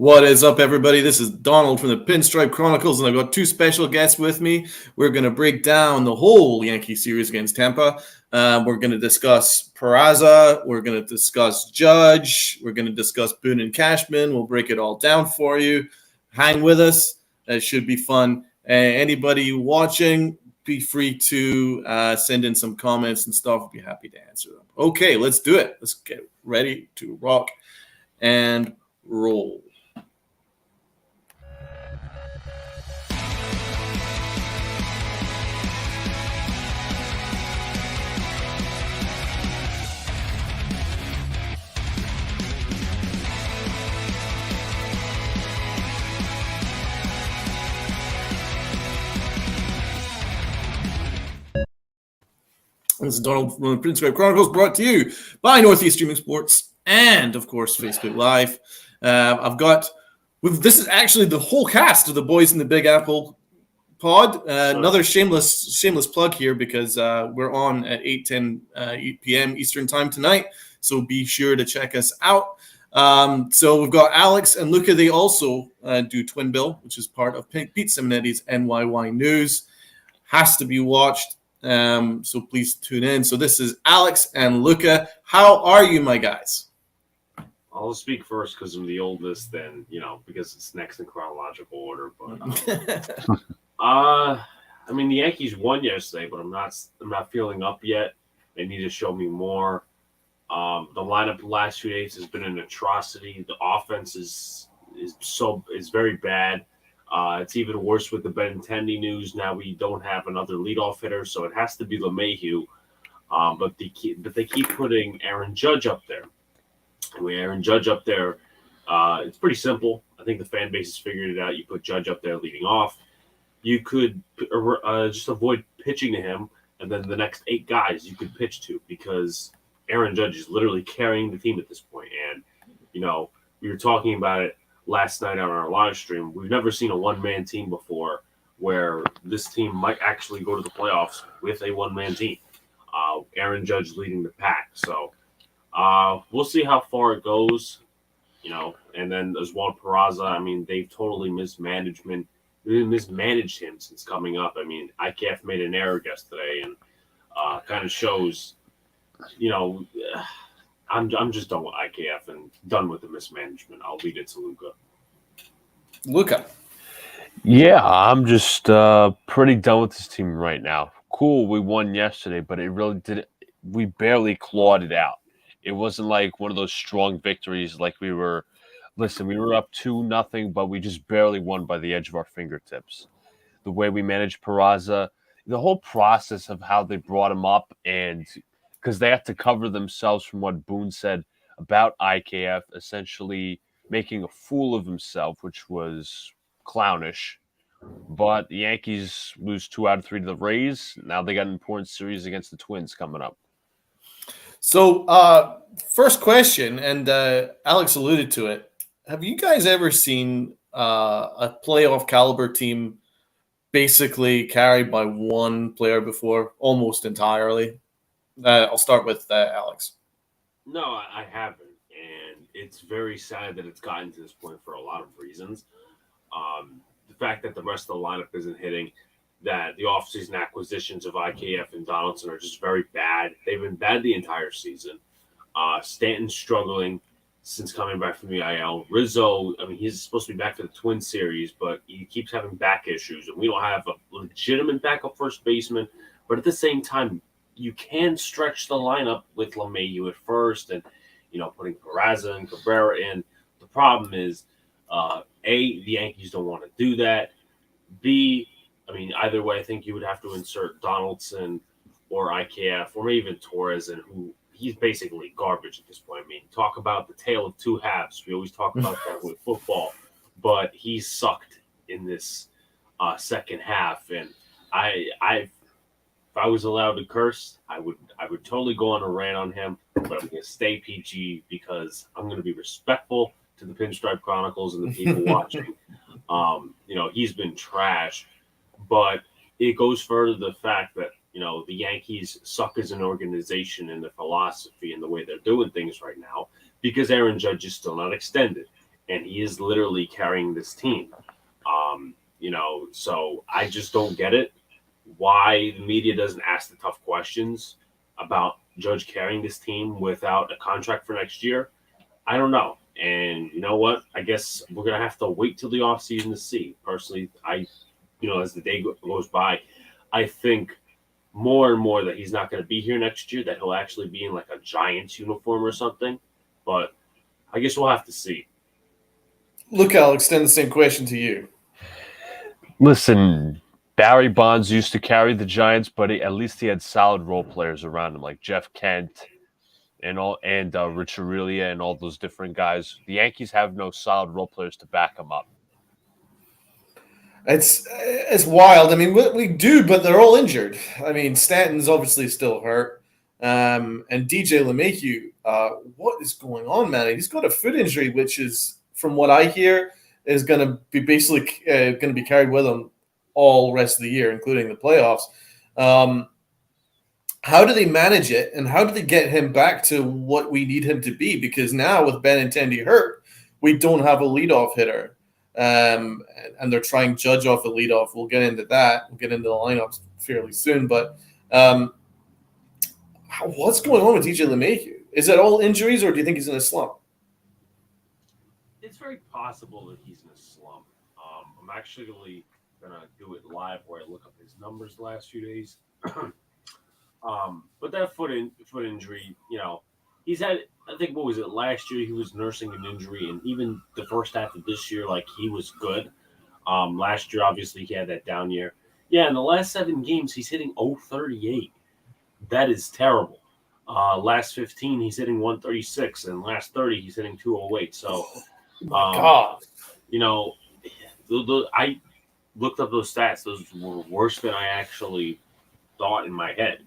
What is up, everybody? This is Donald from the Pinstripe Chronicles, and I've got two special guests with me. We're going to break down the whole Yankee series against Tampa. We're going to discuss Peraza. We're going to discuss Judge. We're going to discuss Boone and Cashman. We'll break it all down for you. Hang with us. It should be fun. Anybody watching, be free to send in some comments and stuff. I'll be happy to answer them. Okay, let's do it. Let's get ready to rock and roll. This is Donald from the Pinstripe Chronicles, brought to you by Northeast Streaming Sports and, of course, Facebook Live. This is actually the whole cast of the Boys in the Big Apple pod. Another shameless plug here because we're on at 8 p.m. Eastern Time tonight, so be sure to check us out. So we've got Alex and Luca. They also do Twin Bill, which is part of Pete Simonetti's NYY News. Has to be watched. So please tune in. So this is Alex and Luca. How are you, my guys? I'll speak first because I'm the oldest, then because it's next in chronological order. But I mean, the Yankees won yesterday, but I'm not feeling up yet. They need to show me more. The lineup the last few days has been an atrocity. The offense is very bad. It's even worse with the Benintendi news. Now we don't have another leadoff hitter, so it has to be LeMahieu. But they keep putting Aaron Judge up there. And with Aaron Judge up there, it's pretty simple. I think the fan base has figured it out. You put Judge up there leading off. You could just avoid pitching to him, and then the next 8 guys you could pitch to because Aaron Judge is literally carrying the team at this point. And, we were talking about it last night on our live stream. We've never seen a one-man team before where this team might actually go to the playoffs with a one-man team. Aaron Judge leading the pack. So we'll see how far it goes, and then as well Peraza. I mean, they've totally mismanaged him since coming up. I mean, IKF made an error yesterday and kind of shows, I'm just done with IKF and done with the mismanagement. I'll leave it to Luca. Luca. Yeah, I'm just pretty done with this team right now. Cool, we won yesterday, but it really didn't. We barely clawed it out. It wasn't like one of those strong victories like we were. Listen, we were up 2-0, but we just barely won by the edge of our fingertips. The way we managed Peraza, the whole process of how they brought him up, and because they had to cover themselves from what Boone said about IKF, essentially making a fool of himself, which was clownish. But the Yankees lose 2 out of 3 to the Rays. Now they got an important series against the Twins coming up. So first question, and Alex alluded to it. Have you guys ever seen a playoff caliber team basically carried by one player before, almost entirely? I'll start with Alex. No, I haven't. And it's very sad that it's gotten to this point for a lot of reasons. The fact that the rest of the lineup isn't hitting, that the offseason acquisitions of IKF and Donaldson are just very bad. They've been bad the entire season. Stanton's struggling since coming back from the IL. Rizzo, I mean, he's supposed to be back for the Twins series, but he keeps having back issues, and we don't have a legitimate backup first baseman. But at the same time, you can stretch the lineup with LeMahieu at first and, putting Peraza and Cabrera in. The problem is, A, the Yankees don't want to do that. B, I mean, either way, I think you would have to insert Donaldson or IKF or maybe even Torres, and who he's basically garbage at this point. I mean, talk about the tale of two halves. We always talk about that with football, but he sucked in this second half. And if I was allowed to curse, I would totally go on a rant on him, but I'm going to stay PG because I'm going to be respectful to the Pinstripe Chronicles and the people watching. He's been trash, but it goes further to the fact that, the Yankees suck as an organization in their philosophy and the way they're doing things right now because Aaron Judge is still not extended. and he is literally carrying this team. So I just don't get it why the media doesn't ask the tough questions about Judge carrying this team without a contract for next year. I don't know. And you know what? I guess we're going to have to wait till the offseason to see. Personally, as the day goes by, I think more and more that he's not going to be here next year, that he'll actually be in like a Giants uniform or something. But I guess we'll have to see. Luke, I'll extend the same question to you. Listen, Barry Bonds used to carry the Giants, but at least he had solid role players around him, like Jeff Kent and Rich Aurelia and all those different guys. The Yankees have no solid role players to back them up. It's wild. I mean, we do, but they're all injured. I mean, Stanton's obviously still hurt, and DJ LeMahieu. What is going on, man? He's got a foot injury, which is, from what I hear, is going to be basically going to be carried with him all rest of the year, including the playoffs. How do they manage it, and how do they get him back to what we need him to be? Because now with Benintendi hurt, we don't have a leadoff hitter. And they're trying Judge off the leadoff. We'll get into that. We'll get into the lineups fairly soon. But what's going on with DJ LeMahieu? Is it all injuries, or do you think he's in a slump? It's very possible that he's in a slump. I'm actually going to do it live where I look up his numbers the last few days. But that foot injury, he's had, I think, what was it, last year he was nursing an injury, and even the first half of this year, like, he was good. Last year, obviously, he had that down year. Yeah, in the last 7 games, he's hitting .038. That is terrible. Last 15, he's hitting 136, and last 30, he's hitting 208. So, God. I looked up those stats. Those were worse than I actually thought in my head.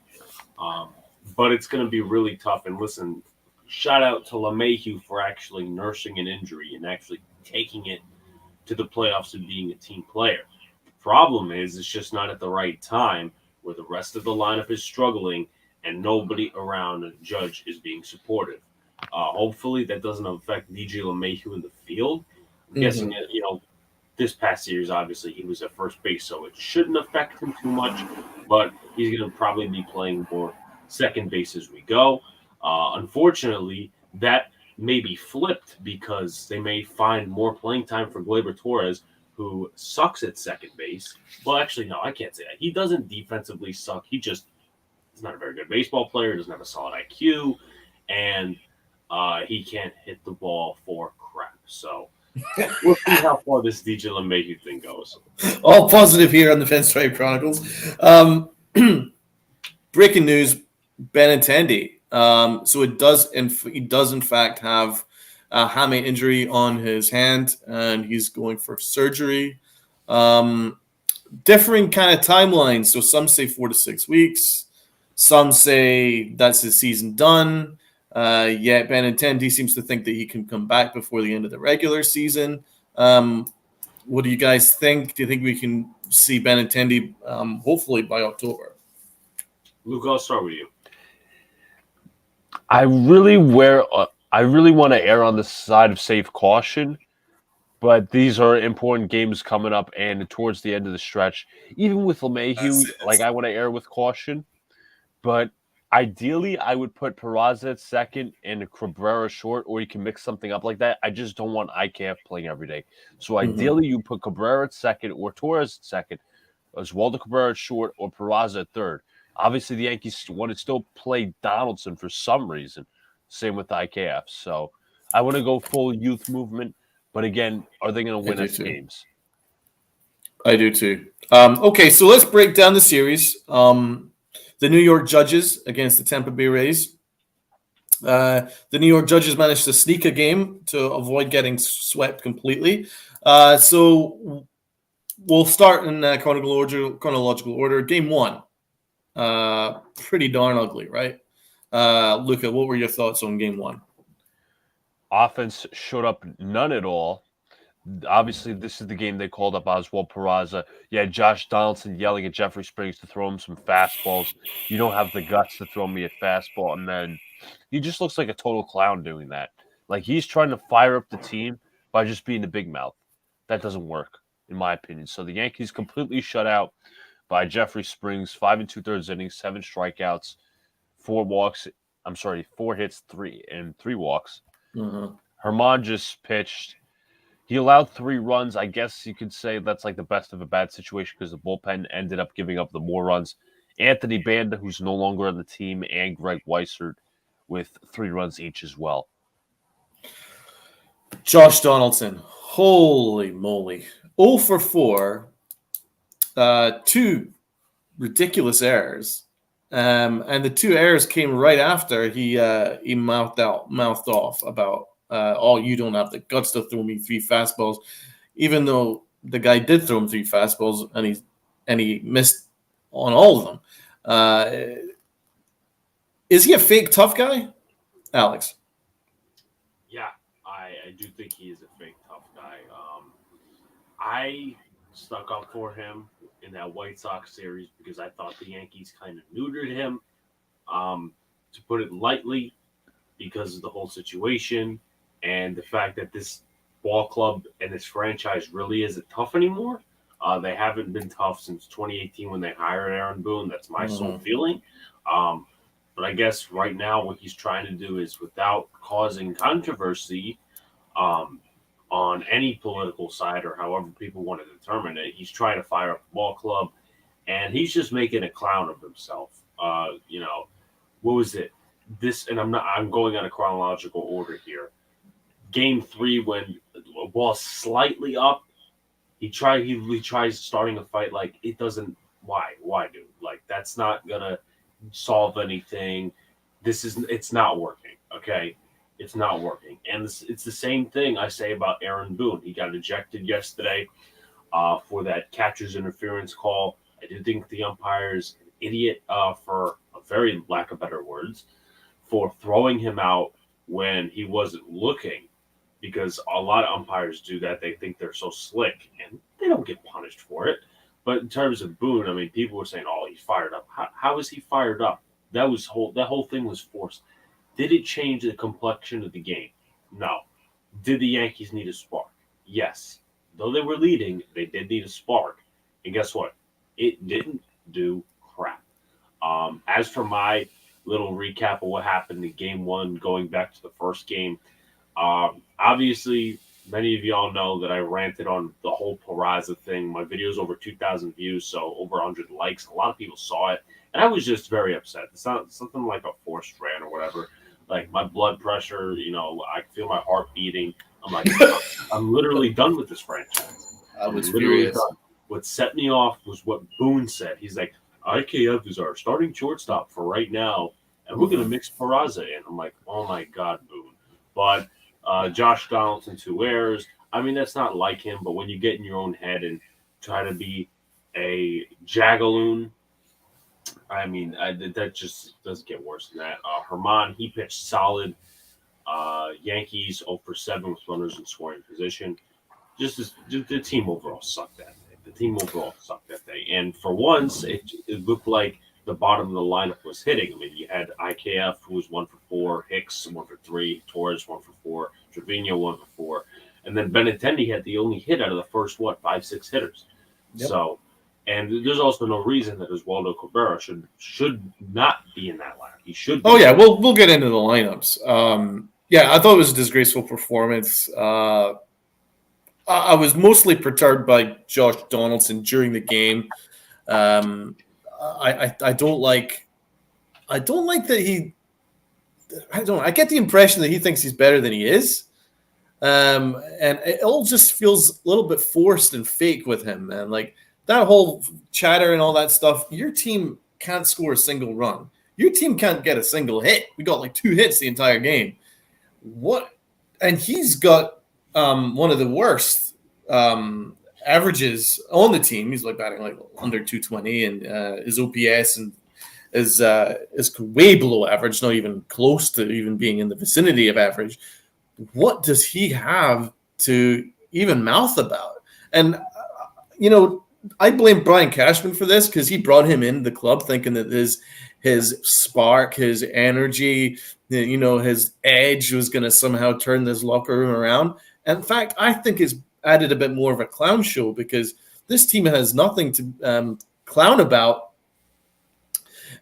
But it's going to be really tough. And listen, shout out to LeMahieu for actually nursing an injury and actually taking it to the playoffs and being a team player. Problem is, it's just not at the right time where the rest of the lineup is struggling and nobody around Judge is being supportive. Hopefully that doesn't affect DJ LeMahieu in the field. I'm guessing that, this past series, obviously, he was at first base, so it shouldn't affect him too much, but he's going to probably be playing more second base as we go. Unfortunately, that may be flipped because they may find more playing time for Gleyber Torres, who sucks at second base. Well, actually, no, I can't say that. He doesn't defensively suck. He's not a very good baseball player, doesn't have a solid IQ, and he can't hit the ball for crap. So we'll see how far this DJ LeMahieu thing goes. All positive here on the Pinstripe Chronicles. Breaking news: Benintendi. So he does in fact have a hamate injury on his hand, and he's going for surgery. Differing kind of timelines. So some say 4 to 6 weeks. Some say that's his season done. Yet Benintendi seems to think that he can come back before the end of the regular season. What do you guys think? Do you think we can see Benintendi hopefully by October? Luke, I'll start with you. I really want to err on the side of safe caution, but these are important games coming up, and towards the end of the stretch, even with LeMahieu, I want to err with caution. But ideally, I would put Peraza at second and Cabrera short, or you can mix something up like that. I just don't want IKF playing every day. So ideally, you put Cabrera at second or Torres at second, Oswaldo Cabrera at short, or Peraza at third. Obviously, the Yankees want to still play Donaldson for some reason. Same with IKF. So I want to go full youth movement. But again, are they going to win us games? I do too. Okay, so let's break down the series. The New York Judges against the Tampa Bay Rays. The New York Judges managed to sneak a game to avoid getting swept completely. So we'll start in chronological order. Game 1. Pretty darn ugly, right? Luca, what were your thoughts on Game 1? Offense showed up none at all. Obviously, this is the game they called up Oswald Peraza. Yeah, Josh Donaldson yelling at Jeffrey Springs to throw him some fastballs. You don't have the guts to throw me a fastball. And then he just looks like a total clown doing that. Like, he's trying to fire up the team, by just being the big mouth. That doesn't work, in my opinion. So the Yankees completely shut out by Jeffrey Springs, 5 2/3 innings, 7 strikeouts, 4 walks. I'm sorry, 4 hits, 3 walks. Mm-hmm. Herman just pitched. He allowed 3 runs. I guess you could say that's like the best of a bad situation because the bullpen ended up giving up the more runs. Anthony Banda, who's no longer on the team, and Greg Weissert with 3 runs each as well. Josh Donaldson, holy moly. 0 for 4, 2 ridiculous errors. And the 2 errors came right after he mouthed off about, you don't have the guts to throw me 3 fastballs, even though the guy did throw him 3 fastballs and he missed on all of them. Is he a fake tough guy, Alex? Yeah, I do think he is a fake tough guy. I stuck up for him in that White Sox series because I thought the Yankees kind of neutered him, to put it lightly, because of the whole situation and the fact that this ball club and this franchise really isn't tough anymore. They haven't been tough since 2018 when they hired Aaron Boone. That's my sole feeling. But I guess right now what he's trying to do is, without causing controversy on any political side or however people want to determine it, he's trying to fire up the ball club, and he's just making a clown of himself. What was it? And I'm going on a chronological order here. Game 3, when a ball slightly up, he tries starting a fight like it doesn't. Why, dude? Like, that's not gonna solve anything. It's not working. Okay, it's not working. And it's the same thing I say about Aaron Boone. He got ejected yesterday for that catcher's interference call. I do think the umpire's an idiot, for a very lack of better words, for throwing him out when he wasn't looking, because a lot of umpires do that. They think they're so slick, and they don't get punished for it. But in terms of Boone, I mean, people were saying, "Oh, he's fired up." How is he fired up? That whole thing was forced. Did it change the complexion of the game? No. Did the Yankees need a spark? Yes. Though they were leading, they did need a spark. And guess what? It didn't do crap. As for my little recap of what happened in Game 1, going back to the first game, obviously, many of y'all know that I ranted on the whole Peraza thing. My video's over 2,000 views, so over 100 likes. A lot of people saw it, and I was just very upset. It's not something like a forced rant or whatever. Like, my blood pressure, I feel my heart beating. I'm like, I'm literally done with this franchise. I was furious. Done. What set me off was what Boone said. He's like, IKF is our starting shortstop for right now, and we're going to mix Peraza in. I'm like, oh my God, Boone. But Josh Donaldson, 2 errors. I mean, that's not like him, but when you get in your own head and try to be a jagaloon, I mean, that just doesn't get worse than that. Herman, he pitched solid. Yankees 0 for 7 with runners in scoring position. The team overall sucked that day. And for once, it looked like the bottom of the lineup was hitting. I mean, you had IKF, who was 1 for 4, Hicks 1 for 3, Torres 1 for 4, Trevino 1 for 4, and then Benintendi had the only hit out of the first 5-6 hitters. Yep. So, and there's also no reason that Oswaldo Cabrera should not be in that lineup. He should be. Oh yeah, we'll get into the lineups. I thought it was a disgraceful performance. I was mostly perturbed by Josh Donaldson during the game. I don't like that he. I get the impression that he thinks he's better than he is, and it all just feels a little bit forced and fake with him, man. Like that whole chatter and all that stuff. Your team can't score a single run. Your team can't get a single hit. We got like 2 hits the entire game. What? And he's got one of the worst averages on the team. He's like batting like under 220, and his OPS and is way below average, not even close to even being in the vicinity of average. What does he have to even mouth about? And I blame Brian Cashman for this because he brought him in the club thinking that his spark, his energy, his edge was going to somehow turn this locker room around. And in fact, I think it's added a bit more of a clown show because this team has nothing to clown about,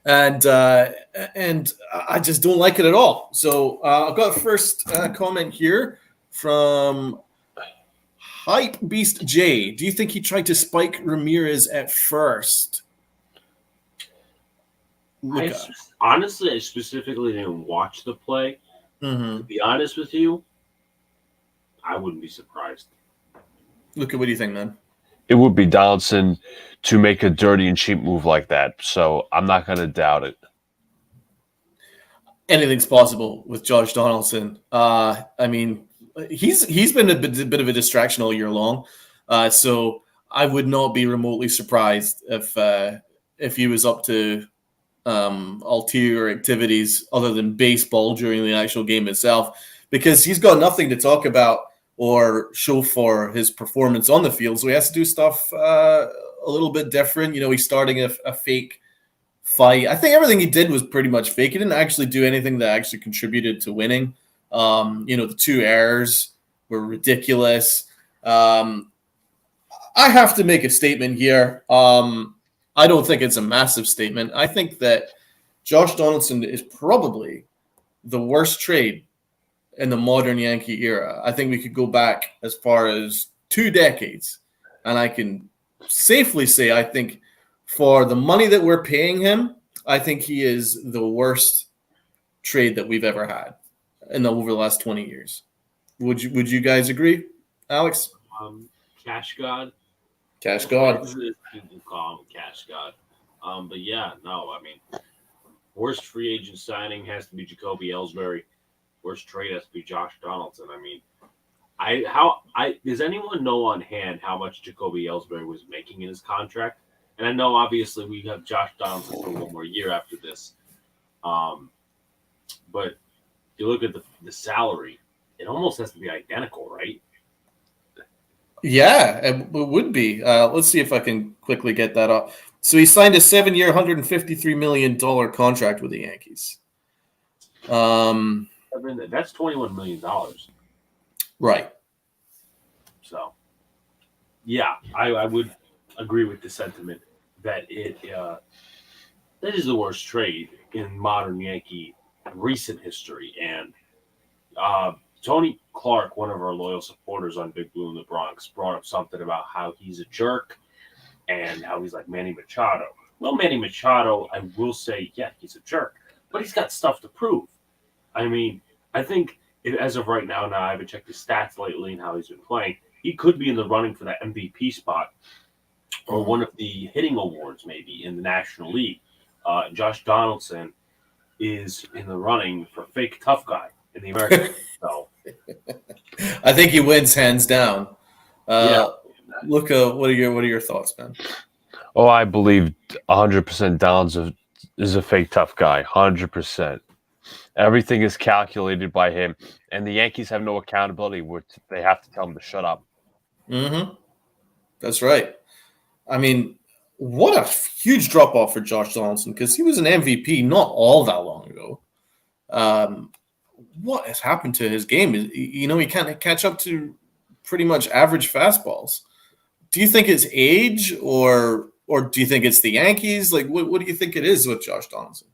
and I just don't like it at all. So I've got a first comment here from Hype Beast J. Do you think he tried to spike Ramirez at first? Honestly, I specifically didn't watch the play. Mm-hmm. To be honest with you, I wouldn't be surprised. Luca, what do you think, man? It would be Donaldson to make a dirty and cheap move like that, so I'm not going to doubt it. Anything's possible with Josh Donaldson. I mean, he's been a bit of a distraction all year long, so I would not be remotely surprised if he was up to ulterior activities other than baseball during the actual game itself, because he's got nothing to talk about or show for his performance on the field. So he has to do stuff a little bit different. He's starting a fake fight. I think everything he did was pretty much fake. He didn't actually do anything that actually contributed to winning. The 2 errors were ridiculous. I have to make a statement here. I don't think it's a massive statement. I think that Josh Donaldson is probably the worst trade in the modern Yankee era. I think we could go back as far as 2 decades, and I can safely say I think for the money that we're paying him, I think he is the worst trade that we've ever had over the last 20 years. Would you guys agree, Alex? Cash God. Cash God. People call him Cash God. But yeah, no, I mean, worst free agent signing has to be Jacoby Ellsbury. Worst trade has to be Josh Donaldson. I mean, does anyone know on hand how much Jacoby Ellsbury was making in his contract? And I know obviously we have Josh Donaldson for 1 more year after this. But you look at the salary, it almost has to be identical, right? Yeah, it would be. Let's see if I can quickly get that up. So he signed a 7-year, $153 million contract with the Yankees. That's $21 million. Right. So, yeah, I would agree with the sentiment that that is the worst trade in modern Yankee recent history. And Tony Clark, one of our loyal supporters on Big Blue in the Bronx, brought up something about how he's a jerk and how he's like Manny Machado. Well, Manny Machado, I will say, yeah, he's a jerk, but he's got stuff to prove. I mean, I think as of right now, I haven't checked his stats lately and how he's been playing. He could be in the running for that MVP spot or one of the hitting awards maybe in the National League. Josh Donaldson is in the running for fake tough guy in the American League. So I think he wins hands down. Luca, what are your thoughts, man? Oh, I believe 100% Donaldson is a fake tough guy. 100%. Everything is calculated by him, and the Yankees have no accountability. They have to tell him to shut up. Mm-hmm. That's right. I mean, what a huge drop-off for Josh Donaldson, because he was an MVP not all that long ago. What has happened to his game? He can't catch up to pretty much average fastballs. Do you think it's age, or do you think it's the Yankees? Like, what do you think it is with Josh Donaldson?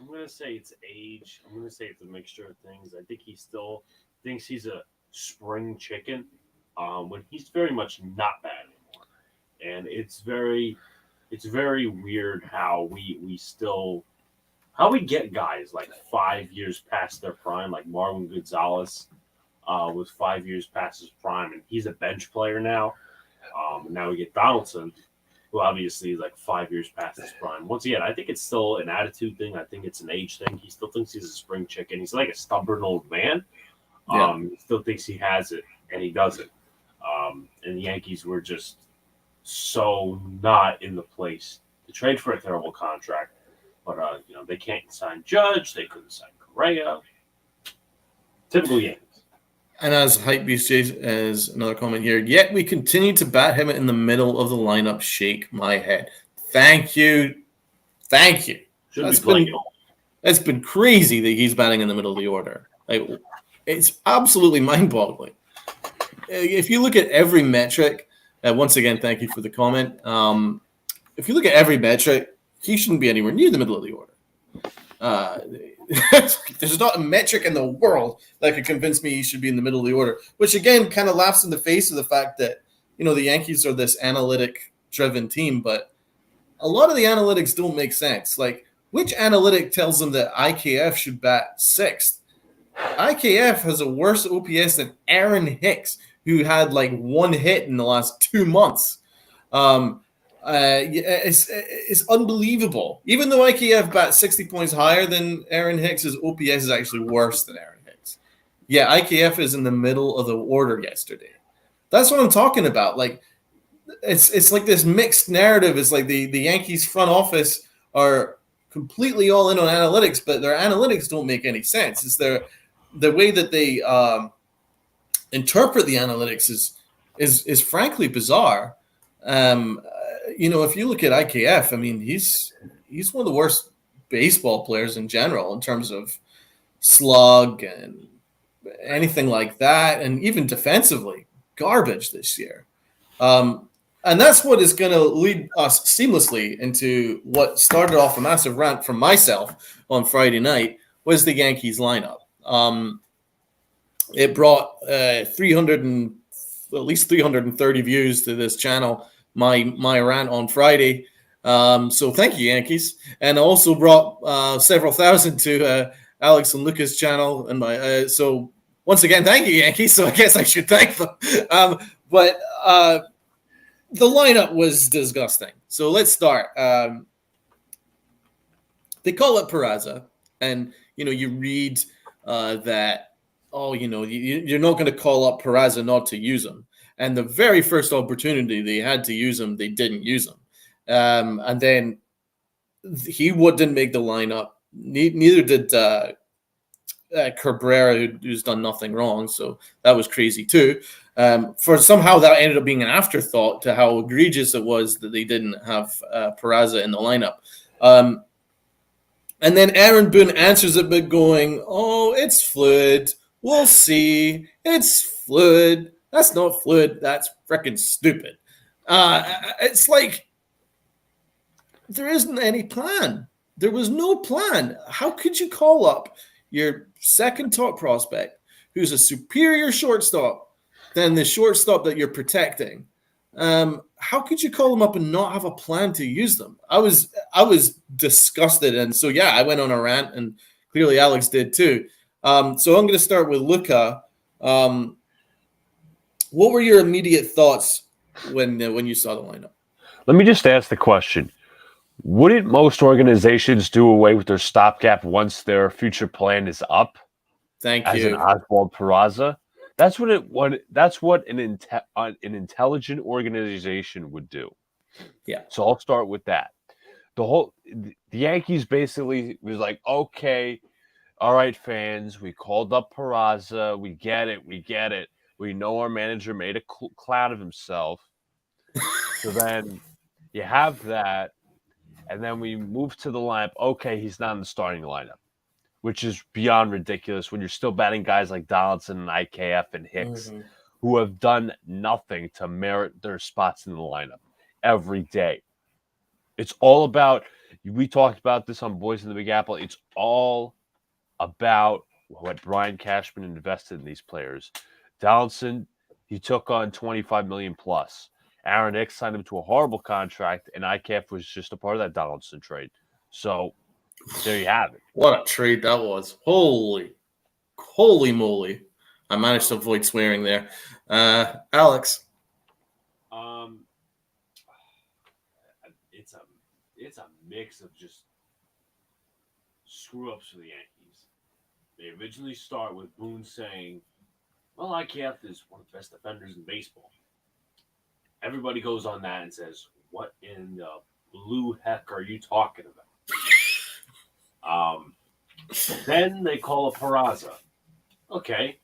I'm going to say it's age. I'm going to say it's a mixture of things. I think he still thinks he's a spring chicken when he's very much not that anymore. And it's very weird how we get guys like 5 years past their prime, like Marwin Gonzalez was 5 years past his prime, and he's a bench player now. And now we get Donaldson, who obviously is like 5 years past his prime. Once again, I think it's still an attitude thing. I think it's an age thing. He still thinks he's a spring chicken. He's like a stubborn old man. He still thinks he has it, and he doesn't. And the Yankees were just so not in the place to trade for a terrible contract. But, they can't sign Judge. They couldn't sign Correa. Typical Yankees. And as Hypebeast says, as another comment here, yet we continue to bat him in the middle of the lineup. Shake my head. Thank you. Should be playing. It's been crazy that he's batting in the middle of the order. Like, it's absolutely mind-boggling. If you look at every metric, once again, thank you for the comment. If you look at every metric, he shouldn't be anywhere near the middle of the order. There's not a metric in the world that could convince me he should be in the middle of the order, which again kind of laughs in the face of the fact that, the Yankees are this analytic-driven team, but a lot of the analytics don't make sense. Like, which analytic tells them that IKF should bat sixth? IKF has a worse OPS than Aaron Hicks, who had like one hit in the last 2 months. It's unbelievable. Even though IKF bats 60 points higher than Aaron Hicks, his OPS is actually worse than Aaron Hicks. Yeah, IKF is in the middle of the order yesterday. That's what I'm talking about. Like, it's like this mixed narrative. It's like the Yankees front office are completely all in on analytics, but their analytics don't make any sense. It's the way that they interpret the analytics is frankly bizarre. If you look at IKF, I mean, he's one of the worst baseball players in general in terms of slug and anything like that, and even defensively, garbage this year. And that's what is going to lead us seamlessly into what started off a massive rant from myself on Friday night was the Yankees lineup. It brought at least 330 views to this channel, my rant on Friday. So thank you, Yankees. And also brought several thousand to Alex and Luca's channel. And so once again, thank you, Yankees. So I guess I should thank them. But the lineup was disgusting. So let's start. They call it Peraza, and you read that. You're not going to call up Peraza not to use him. And the very first opportunity they had to use him, they didn't use him. And then he didn't make the lineup. Neither did Cabrera, who's done nothing wrong. So that was crazy too. For somehow that ended up being an afterthought to how egregious it was that they didn't have Peraza in the lineup. And then Aaron Boone answers it by going, "Oh, it's fluid. We'll see. It's fluid. That's not fluid. That's freaking stupid." It's like there isn't any plan. There was no plan. How could you call up your second top prospect, who's a superior shortstop, than the shortstop that you're protecting? How could you call them up and not have a plan to use them? I was disgusted, and so yeah, I went on a rant, and clearly Alex did too. So I'm going to start with Luca. What were your immediate thoughts when you saw the lineup? Let me just ask the question: wouldn't most organizations do away with their stopgap once their future plan is up? Thank as you. An Oswald Peraza. That's what an intelligent organization would do. Yeah. So I'll start with that. The Yankees basically was like, okay, all right, fans, we called up Peraza. We get it. We know our manager made a clown of himself. So then you have that, and then we move to the lineup. Okay, he's not in the starting lineup, which is beyond ridiculous when you're still batting guys like Donaldson and IKF and Hicks, who have done nothing to merit their spots in the lineup every day. It's all about, we talked about this on Boys in the Big Apple, it's all about what Brian Cashman invested in these players. Donaldson, he took on $25 million plus. Aaron Hicks signed him to a horrible contract, and IKF was just a part of that Donaldson trade. So there you have it. What a trade that was. Holy moly. I managed to avoid swearing there. Alex. It's a mix of just screw ups for the Yankees. They originally start with Boone saying, well, IKF is one of the best defenders in baseball. Everybody goes on that and says, what in the blue heck are you talking about? Then they call up Peraza. Okay.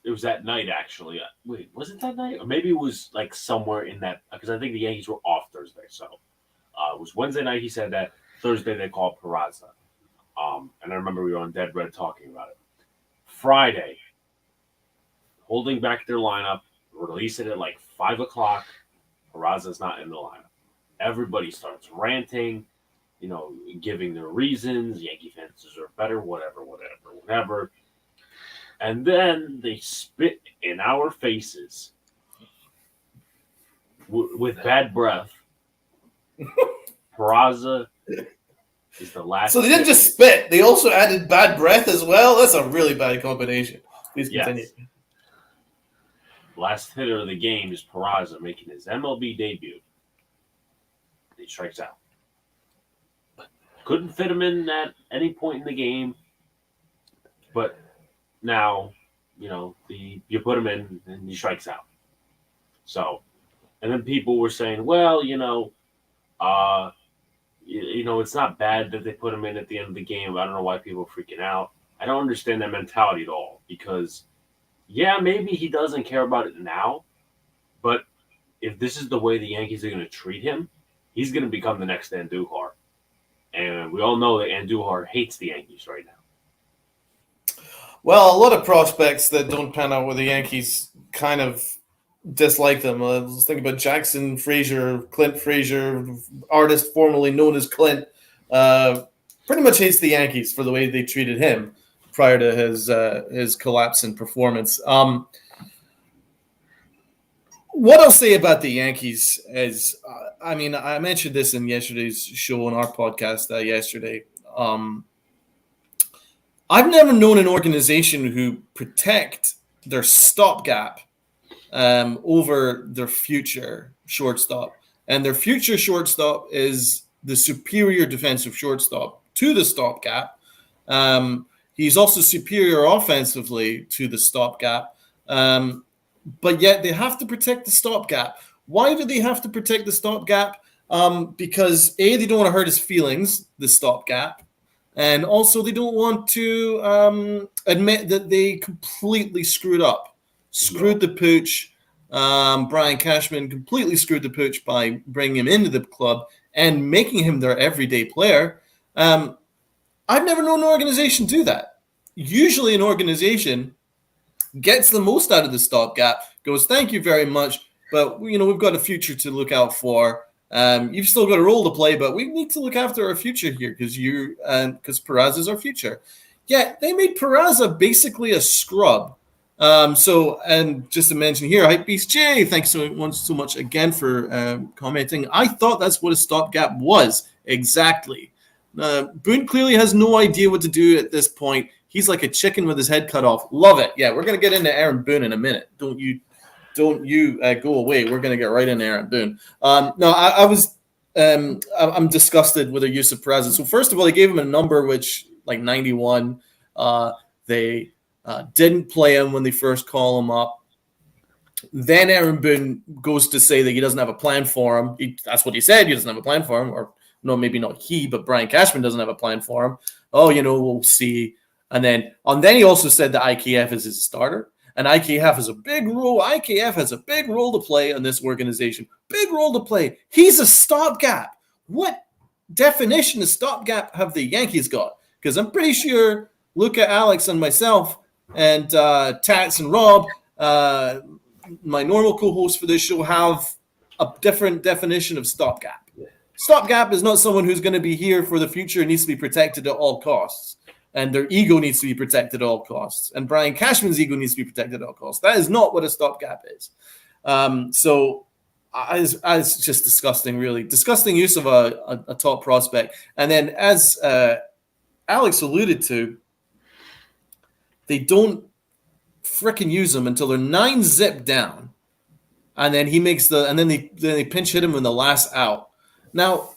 It was that night, actually. Wait, was it that night? Or maybe it was like somewhere in that, because I think the Yankees were off Thursday. So it was Wednesday night he said that. Thursday they called Peraza. And I remember we were on Dead Red talking about it. Friday, holding back their lineup, release it at like 5 o'clock. Peraza's not in the lineup. Everybody starts ranting, giving their reasons. Yankee fans deserve better, whatever. And then they spit in our faces with bad breath. Peraza is the last. So they didn't just spit; they also added bad breath as well. That's a really bad combination. Please continue. Yes. Last hitter of the game is Peraza making his MLB debut. He strikes out. Couldn't fit him in at any point in the game, but now, you put him in and he strikes out. So, and then people were saying, well, it's not bad that they put him in at the end of the game. I don't know why people are freaking out. I don't understand that mentality at all because, yeah, maybe he doesn't care about it now, but if this is the way the Yankees are going to treat him, he's going to become the next Andujar. And we all know that Andujar hates the Yankees right now. Well, a lot of prospects that don't pan out with the Yankees kind of dislike them. I was thinking about Jackson Frazier, Clint Frazier, artist formerly known as Clint, pretty much hates the Yankees for the way they treated him prior to his collapse in performance. What I'll say about the Yankees is, I mentioned this in yesterday's show on our podcast yesterday. I've never known an organization who protect their stopgap over their future shortstop. And their future shortstop is the superior defensive shortstop to the stopgap. He's also superior offensively to the stopgap. But yet they have to protect the stopgap. Why do they have to protect the stopgap? Because A, they don't want to hurt his feelings, the stopgap. And also they don't want to admit that they completely screwed up. Screwed the pooch. Brian Cashman completely screwed the pooch by bringing him into the club and making him their everyday player. I've never known an organization do that. Usually an organization gets the most out of the stopgap, goes, thank you very much, but we've got a future to look out for. You've still got a role to play, but we need to look after our future here because Peraza is our future. Yeah, they made Peraza basically a scrub. And just to mention here, Hypebeast J, thanks so much again for commenting. I thought that's what a stopgap was exactly. Boone clearly has no idea what to do at this point. He's like a chicken with his head cut off. Love it. Yeah, we're gonna get into Aaron Boone in a minute. Don't you go away. We're gonna get right into Aaron Boone. I'm disgusted with their use of Peraza. So first of all, they gave him a number which like 91. They didn't play him when they first call him up. Then Aaron Boone goes to say that he doesn't have a plan for him. That's what he said. He doesn't have a plan for him, or no, maybe not he, but Brian Cashman doesn't have a plan for him. Oh, we'll see. And then he also said that IKF is his starter, and IKF has a big role. IKF has a big role to play in this organization. Big role to play. He's a stopgap. What definition of stopgap have the Yankees got? Because I'm pretty sure Luca, Alex, and myself, and Tats and Rob, my normal co-hosts for this show, have a different definition of stopgap. Stopgap is not someone who's going to be here for the future and needs to be protected at all costs. And their ego needs to be protected at all costs. And Brian Cashman's ego needs to be protected at all costs. That is not what a stopgap is. So it's just disgusting, really. Disgusting use of a top prospect. And then as Alex alluded to, they don't frickin' use them until they're 9-zip down. And then they pinch hit him in the last out. Now,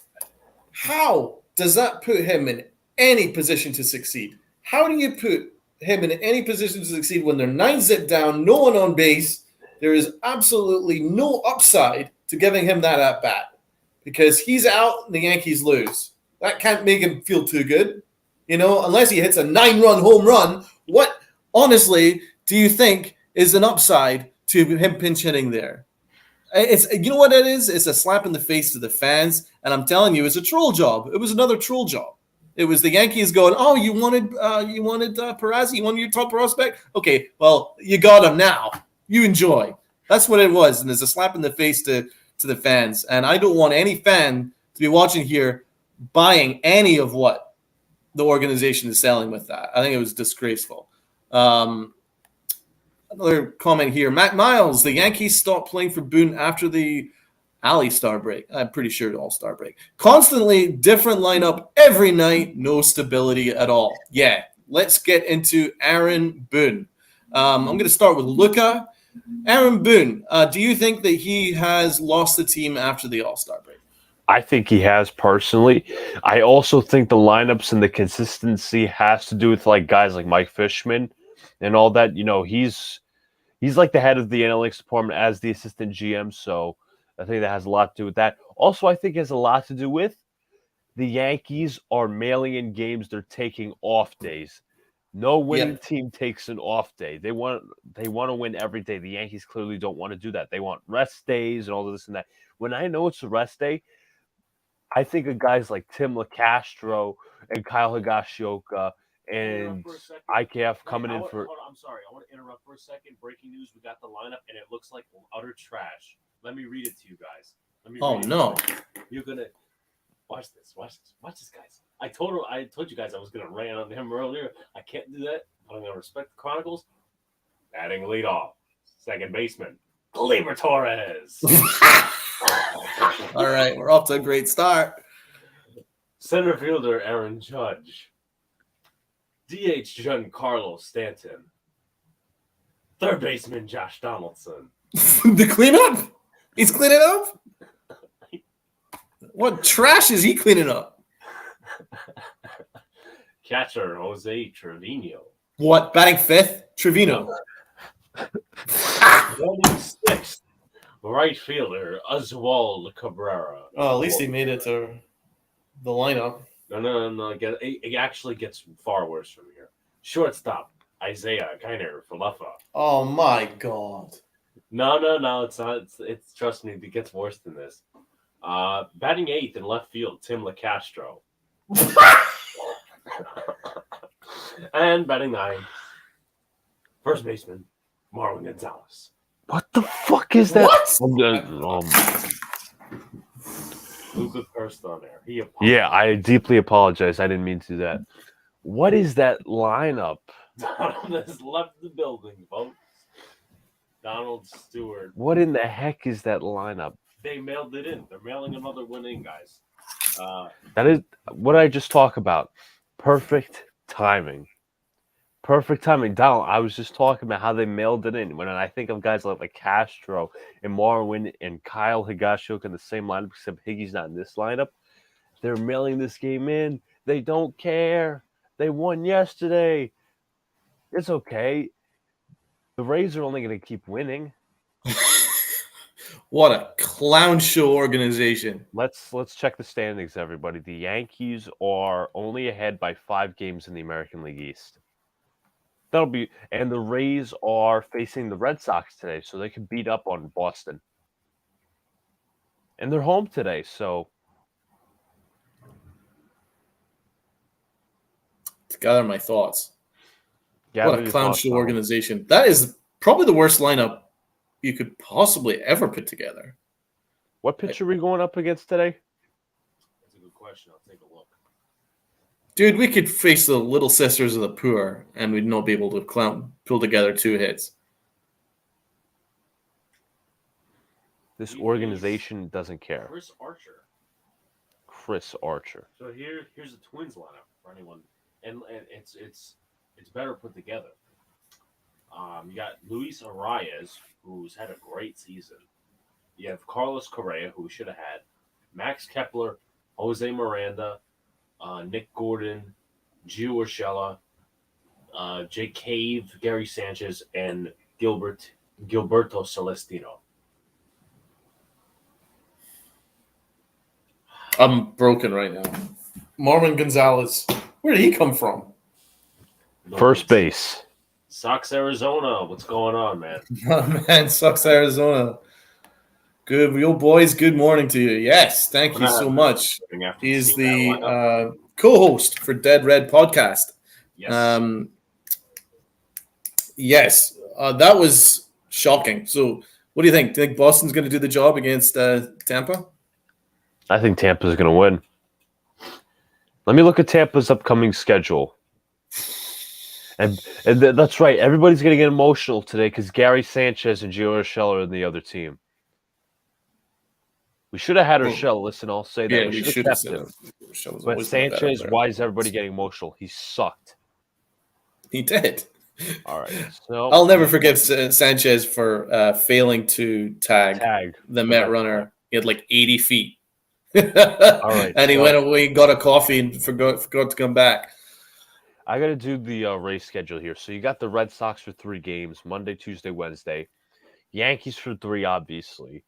how does that put him in any position to succeed? How do you put him in any position to succeed when they're 9-zip down, no one on base? There is absolutely no upside to giving him that at bat because he's out and the Yankees lose. That can't make him feel too good, unless he hits a 9-run home run. What, honestly, do you think is an upside to him pinch hitting there. It's you know what it is? It's a slap in the face to the fans, and I'm telling you, it's a troll job. It was another troll job. It was the Yankees going, "Oh, you wanted Peraza, you wanted your top prospect. Okay, well, you got him now. You enjoy." That's what it was, and it's a slap in the face to the fans. And I don't want any fan to be watching here buying any of what the organization is selling with that. I think it was disgraceful. Another comment here. Matt Miles, the Yankees stopped playing for Boone after the All-Star break. I'm pretty sure the All-Star break. Constantly different lineup every night, no stability at all. Yeah, let's get into Aaron Boone. I'm going to start with Luca. Aaron Boone, do you think that he has lost the team after the All-Star break? I think he has personally. I also think the lineups and the consistency has to do with like guys like Mike Fishman and all that. You know, he's like the head of the analytics department as the assistant GM, so I think that has a lot to do with that. Also, I think it has a lot to do with the Yankees are mailing in games. They're taking off days. No winning team takes an off day. They want to win every day. The Yankees clearly don't want to do that. They want rest days and all this and that. When I know it's a rest day, I think of guys like Tim LaCastro and Kyle Higashioka and IKF coming in for. Hold on, I'm sorry. I want to interrupt for a second. Breaking news: we got the lineup, and it looks like utter trash. Let me read it to you guys. You're gonna watch this. Watch this, guys. I told you guys I was gonna rant on him earlier. I can't do that, but I'm gonna respect the Chronicles. Batting leadoff, second baseman, Gleyber Torres. All right, we're off to a great start. Center fielder Aaron Judge. DH Giancarlo Stanton. Third baseman Josh Donaldson. The cleanup? He's cleaning up? What trash is he cleaning up? Catcher Jose Trevino. What? Batting fifth? Trevino. Batting sixth. Right fielder Oswald Cabrera. Oh, at least he made it to the lineup. No. It actually gets far worse from here. Shortstop Isaiah Kiner Falefa. Oh my God. No. It's not. It's trust me. It gets worse than this. Batting eighth in left field, Tim LaCastro. And batting ninth, first baseman, Marwin Gonzalez. What the fuck is that? Luca cursed on there. Yeah, I deeply apologize. I didn't mean to do that. What is that lineup? Donald has left the building, folks. Donald Stewart. What in the heck is that lineup? They mailed it in. They're mailing another win in, guys. That is what I just talked about. Perfect timing. Perfect timing. Donald, I was just talking about how they mailed it in. When I think of guys like Castro and Marwin and Kyle Higashioka in the same lineup, except Higgy's not in this lineup, they're mailing this game in. They don't care. They won yesterday. It's okay. The Rays are only going to keep winning. What a clown show organization. Let's check the standings, everybody. The Yankees are only ahead by 5 games in the American League East. And the Rays are facing the Red Sox today, so they can beat up on Boston. And they're home today, so To gather my thoughts. yeah, What a clown show organization. That is probably the worst lineup you could possibly ever put together. What pitch are we going up against today? That's a good question. I'll take a look. Dude, we could face the Little Sisters of the Poor, and we'd not be able to pull together 2 hits. This organization doesn't care. Chris Archer. So here's the Twins lineup for anyone, and it's better put together. You got Luis Arias, who's had a great season. You have Carlos Correa, who we should have had. Max Kepler, Jose Miranda, Nick Gordon, Gio Urshela, Jake Cave, Gary Sanchez, and Gilberto Celestino. I'm broken right now. Marwin Gonzalez, where did he come from? First base. Sox, Arizona. What's going on, man? Oh, man, sucks Arizona. Good, real boys. Good morning to you. Yes, thank We're you not so having much. after He is seeing that the lineup. co-host for Dead Red Podcast. Yes. Yes, that was shocking. So, what do you think? Do you think Boston's going to do the job against Tampa? I think Tampa's going to win. Let me look at Tampa's upcoming schedule. And that's right. Everybody's going to get emotional today because Gary Sanchez and Gio Urshela are in the other team. We should have had Urshela. Listen, I'll say that. Yeah, we we should have should kept have him. said Urshela's But always been a better Sanchez, player. why is everybody getting emotional? He sucked. He did. All right. So I'll never forgive Sanchez for failing to tag the Met runner. He had like 80 feet. All right. And he went away, got a coffee, and forgot to come back. I got to do the race schedule here. So you got the Red Sox for 3 games, Monday, Tuesday, Wednesday. Yankees for 3, obviously.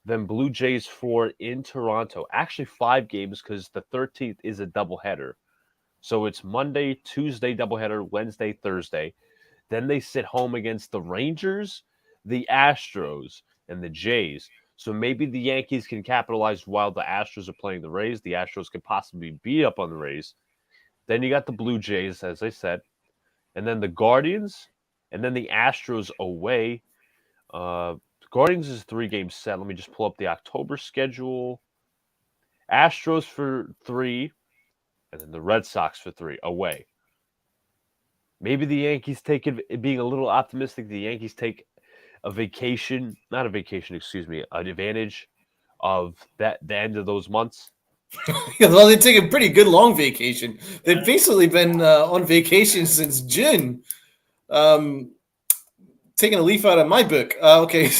Then Blue Jays 4 in Toronto. Actually, 5 games because the 13th is a doubleheader. So it's Monday, Tuesday doubleheader, Wednesday, Thursday. Then they sit home against the Rangers, the Astros, and the Jays. So maybe the Yankees can capitalize while the Astros are playing the Rays. The Astros could possibly beat up on the Rays. Then you got the Blue Jays, as I said, and then the Guardians, and then the Astros away. Guardians is a 3-game set. Let me just pull up the October schedule. Astros for 3, and then the Red Sox for 3 away. Maybe the Yankees take it, being a little optimistic, the Yankees take an advantage of the end of those months. Well, they take a pretty good long vacation. They've basically been on vacation since June. Taking a leaf out of my book. Okay.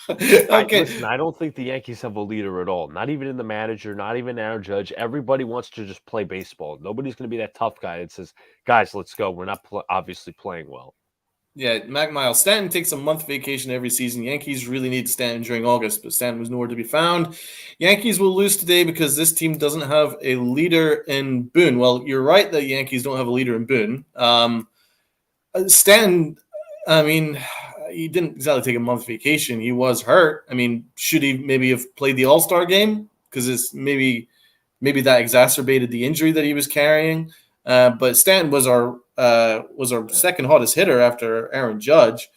Okay. Listen, I don't think the Yankees have a leader at all. Not even in the manager, not even Aaron Judge. Everybody wants to just play baseball. Nobody's going to be that tough guy that says, guys, let's go. We're not obviously playing well. Yeah, Mac Miles. Stanton takes a month vacation every season. Yankees really need Stanton during August, but Stanton was nowhere to be found. Yankees will lose today because this team doesn't have a leader in Boone. Well, you're right that Yankees don't have a leader in Boone. Stanton, I mean, he didn't exactly take a month vacation. He was hurt. I mean, should he maybe have played the All-Star game? Because it's maybe that exacerbated the injury that he was carrying. But Stanton was our second hottest hitter after Aaron Judge,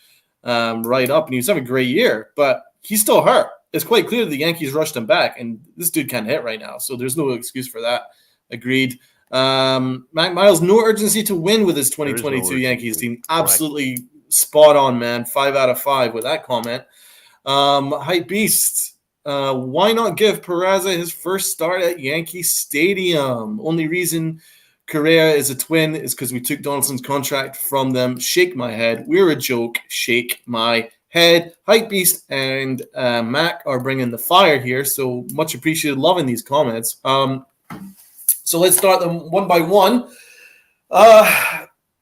right up, and he was having a great year. But he's still hurt. It's quite clear that the Yankees rushed him back, and this dude can't hit right now. So there's no excuse for that. Agreed. Mac Miles, no urgency to win with his 2022 Yankees team. Absolutely spot on, man. 5 out of 5 with that comment. Hype Beast. Why not give Peraza his first start at Yankee Stadium? Only reason Correa is a Twin is because we took Donaldson's contract from them. Shake my head. We're a joke. Shake my head. Hype Beast and Mac are bringing the fire here, so much appreciated. Loving these comments. So let's start them one by one.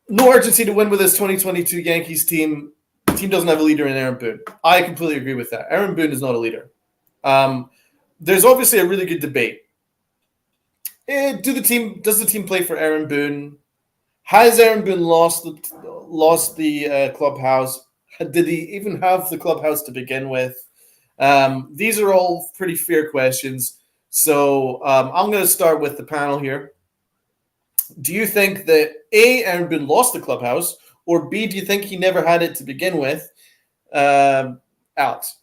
No urgency to win with this 2022 Yankees team. The team doesn't have a leader in Aaron Boone. I completely agree with that. Aaron Boone is not a leader. There's obviously a really good debate. Does the team play for Aaron Boone? Has Aaron Boone lost the clubhouse? Did he even have the clubhouse to begin with? These are all pretty fair questions. So I'm going to start with the panel here. Do you think that A, Aaron Boone lost the clubhouse, or B, do you think he never had it to begin with? Alex.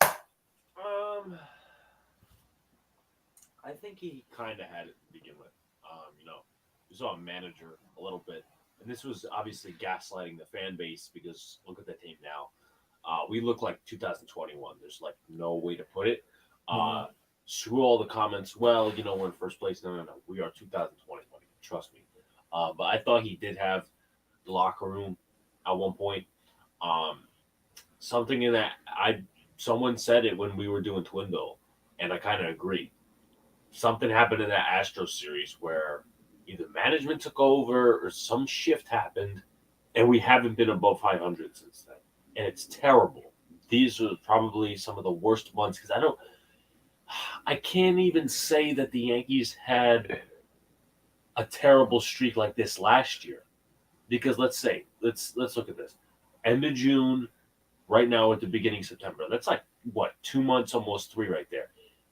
I think he kind of had it to begin with. He saw a manager a little bit, and this was obviously gaslighting the fan base because look at the team now. We look like 2021. There's like no way to put it. Screw all the comments. Well, we're in first place. No. We are 2021. Trust me. But I thought he did have the locker room at one point. Something in that someone said it when we were doing Twinville, and I kind of agree. Something happened in that Astros series where either management took over or some shift happened, and we haven't been above 500 since then. And it's terrible. These are probably some of the worst months because I can't even say that the Yankees had a terrible streak like this last year. Because let's look at this. end of June, right now at the beginning of September. That's like, what, 2 months, almost 3 right there.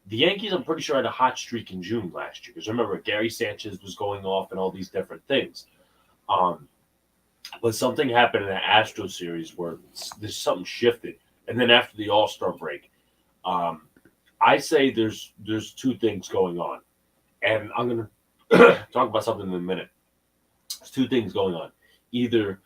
The Yankees, I'm pretty sure, had a hot streak in June last year. Because remember, Gary Sanchez was going off and all these different things. But something happened in the Astros series where there's something shifted. And then after the All-Star break, I say there's 2 things going on. And I'm going to talk about something in a minute. There's 2 things going on. Either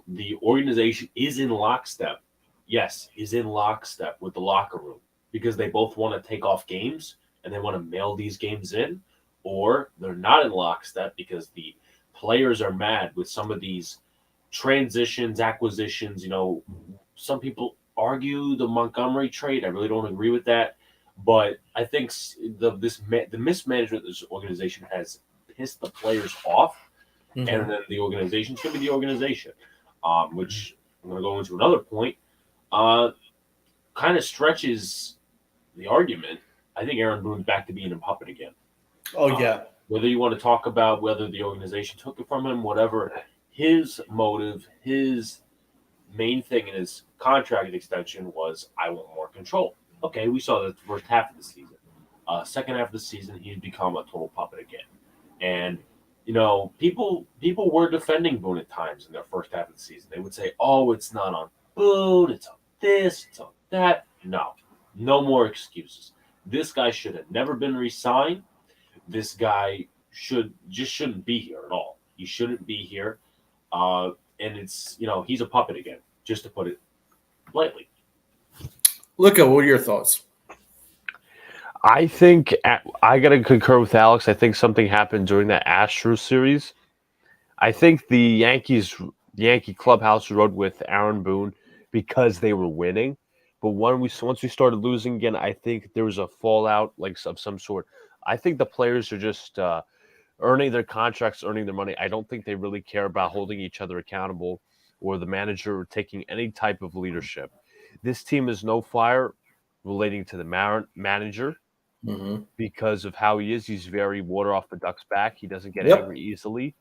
the organization is in lockstep. Yes, is in lockstep with the locker room because they both want to take off games and they want to mail these games in, or they're not in lockstep because the players are mad with some of these transitions, acquisitions. You know, some people argue the Montgomery trade. I really don't agree with that, but I think the mismanagement of this organization has pissed the players off. Mm-hmm. And then the organization's going to be the organization, which I'm going to go into another point, kind of stretches the argument. I think Aaron Boone's back to being a puppet again. Oh, yeah. Whether you want to talk about whether the organization took it from him, whatever, his motive, his main thing in his contract extension was, I want more control. Okay, we saw that the first half of the season. Second half of the season, he'd become a total puppet again. And you know, people were defending Boone at times in their first half of the season. They would say, oh, it's not on Boone, it's on this, it's on that. No more excuses. This guy should have never been re-signed. This guy shouldn't be here at all. He shouldn't be here. And it's, you know, he's a puppet again, just to put it lightly. Luca, what are your thoughts? I think I got to concur with Alex. I think something happened during that Astros series. I think the Yankee clubhouse rode with Aaron Boone because they were winning. But once we started losing again, I think there was a fallout like of some sort. I think the players are just earning their contracts, earning their money. I don't think they really care about holding each other accountable or the manager taking any type of leadership. This team is no fire relating to the manager. Mm-hmm. Because of how he is. He's very water off the duck's back. He doesn't get angry easily.